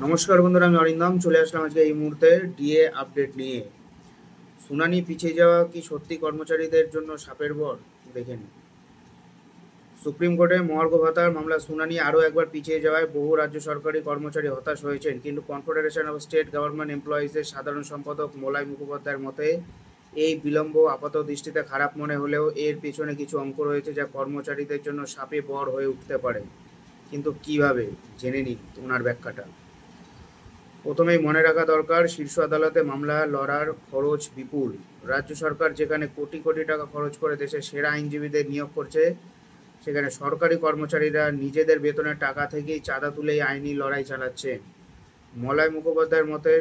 নমস্কার বন্ধুরা, আমি অরিন্দম চলে আসলাম আজকে এই মুহূর্তে ডিএ আপডেট নিয়ে। শুনানি পিছিয়ে যাওয়া কি সত্যি কর্মচারীদের জন্য শাপের বর? দেখে নিন। সুপ্রিম কোর্টে মহার্ঘ ভাতার মামলা শুনানি আরও একবার পিছিয়ে যাওয়ায় বহু রাজ্য সরকারি কর্মচারী হতাশ হয়েছেন। কিন্তু কনফেডারেশন অফ স্টেট গভর্নমেন্ট এমপ্লয়িজের সাধারণ সম্পাদক মলয় মুখোপাধ্যায়ের মতে এই বিলম্ব আপাত দৃষ্টিতে খারাপ মনে হলেও এর পেছনে কিছু অঙ্ক রয়েছে যা কর্মচারীদের জন্য শাপে বর হয়ে উঠতে পারে। কিন্তু কিভাবে, জেনে নিন ওনার ব্যাখ্যাটা। প্রথমেই মনে রাখা দরকার, শীর্ষ আদালতে মামলা লড়ার খরচ বিপুল। রাজ্য সরকার যেখানে কোটি কোটি টাকা খরচ করে দেশের সেরা আইনজীবীদের নিয়োগ করছে, সেখানে সরকারি কর্মচারীরা নিজেদের বেতনের টাকা থেকেই চাঁদা তুলেই আইনি লড়াই চালাচ্ছে। মলয় মুখোপাধ্যায়ের মতে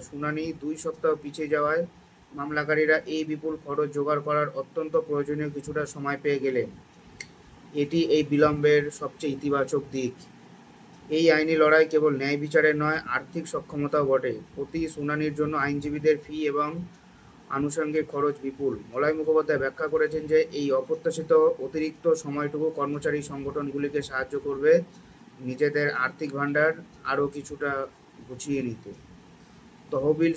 শুনানি 2 সপ্তাহ পিছিয়ে যাওয়ায় মামলাকারীরা এই বিপুল খরচ জোগাড় করার অত্যন্ত প্রয়োজনীয় কিছুটা সময় পেয়ে গেলেন। এটি এই বিলম্বের সবচেয়ে ইতিবাচক দিক। এই আইনি লড়াই কেবল ন্যায় বিচারের নয়, আর্থিক সক্ষমতাও বটে। প্রতি শুনানির জন্য আইনজীবীদের ফি এবং আনুষঙ্গিক খরচ বিপুল। মলয় মুখোপাধ্যায় ব্যাখ্যা করেছেন যে এই অপ্রত্যাশিত অতিরিক্ত সময়টুকু কর্মচারী সংগঠনগুলিকে সাহায্য করবে নিজেদের আর্থিক ভাণ্ডার আরও কিছুটা গুছিয়ে নিতে। তহবিল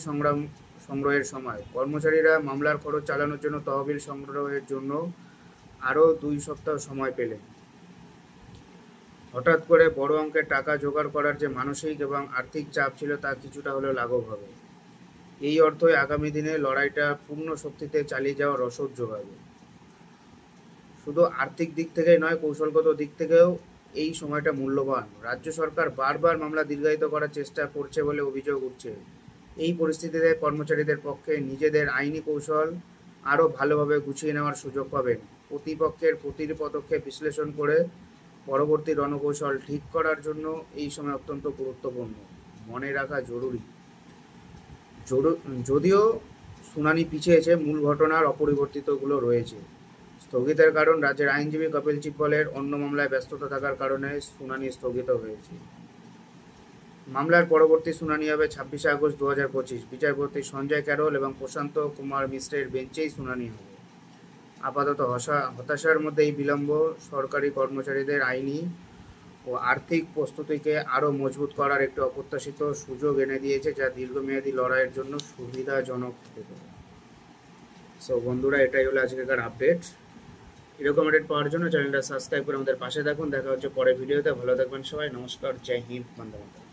সংগ্রহের সময় কর্মচারীরা মামলার খরচ চালানোর জন্য তহবিল সংগ্রহের জন্য আরও 2 সপ্তাহ সময় পেলেন। হঠাৎ করে বড় অঙ্কের টাকা জোগাড় করার যে মানসিক এবং আর্থিক চাপ ছিল তা কিছুটা হলেও লাঘব হবে। এই অর্থই আগামী দিনে লড়াইটা পূর্ণ শক্তিতে চালিয়ে যাওয়ার রসদ যোগাবে। শুধু আর্থিক দিক থেকেই নয়, কৌশলগত দিক থেকেও এই সময়টা মূল্যবান। রাজ্য সরকার বারবার মামলা দীর্ঘায়িত করার চেষ্টা করছে বলে অভিযোগ উঠছে। এই পরিস্থিতিতে কর্মচারীদের পক্ষে নিজেদের আইনি কৌশল আরও ভালোভাবে গুছিয়ে নেওয়ার সুযোগ পাবেন। প্রতিপক্ষের প্রতিটি পদক্ষেপ বিশ্লেষণ করে পরবর্তী রণকৌশল ঠিক করার জন্য এই সময় অত্যন্ত গুরুত্বপূর্ণ। মনে রাখা জরুরি, যদিও শুনানি পিছিয়েছে, মূল ঘটনার অপরিবর্তিতগুলো রয়েছে। স্থগিতের কারণ রাজ্যের আইনজীবী কপিল সিব্বলের অন্য মামলায় ব্যস্ততা থাকার কারণে শুনানি স্থগিত হয়েছে। মামলার পরবর্তী শুনানি হবে 26 আগস্ট 2025। বিচারপতি সঞ্জয় ক্যারল এবং প্রশান্ত কুমার মিশ্রের বেঞ্চেই শুনানি হবে। আপাতত হতাশার মধ্যে এই বিলম্ব সরকারি কর্মচারীদের আইনি ও আর্থিক প্রস্তুতিকে আরও মজবুত করার একটি অপ্রত্যাশিত সুযোগ এনে দিয়েছে, যা দীর্ঘমেয়াদী লড়াইয়ের জন্য সুবিধাজনক হতে পারে। সো বন্ধুরা, এটাই হলো আজকের আপডেট। এরকম আপডেট পাওয়ার জন্য চ্যানেলটা সাবস্ক্রাইব করে আমাদের পাশে থাকুন। দেখা হচ্ছে পরের ভিডিওতে। ভালো থাকবেন সবাই। নমস্কার, জয় হিন্দ, বন্দে মাতরম।